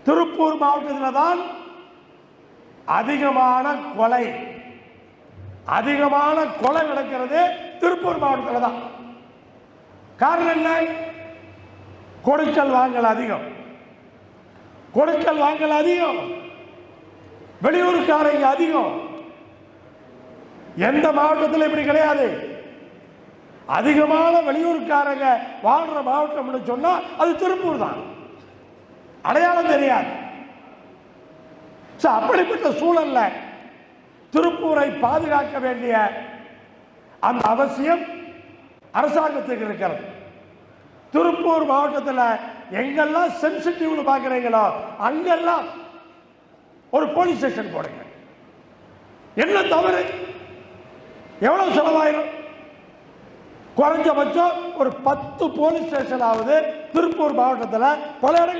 திருப்பூர் மாவட்டத்தில் தான் அதிகமான கொலை நடக்கிறது திருப்பூர் மாவட்டத்தில் தான். காரணம் என்ன? கொடுக்கல் வாங்கல் அதிகம், வெளியூருக்காரங்க அதிகம். எந்த மாவட்டத்தில் இப்படி கிடையாது. அதிகமான வெளியூருக்காரங்க வாழ்ற மாவட்டம் சொன்னா அது திருப்பூர் தான். அடையாளம் தெரியாது. அப்படிப்பட்ட சூழல்ல திருப்பூரை பாதுகாக்க வேண்டிய அந்த அவசியம் அரசாங்கத்துக்கு இருக்கிறது. திருப்பூர் மாவட்டத்தில் எங்கெல்லாம் சென்சிட்டிவ்னு பார்க்குறீங்களோ அங்கெல்லாம் ஒரு போலீஸ் ஸ்டேஷன் போடுங்க. என்ன தவறு? எவ்வளவு செலவாயிரும்? குறைஞ்சபட்சம் ஒரு 10 போலீஸ் ஸ்டேஷன் ஆகுது திருப்பூர் மாவட்டத்தில் பல இடங்கள்.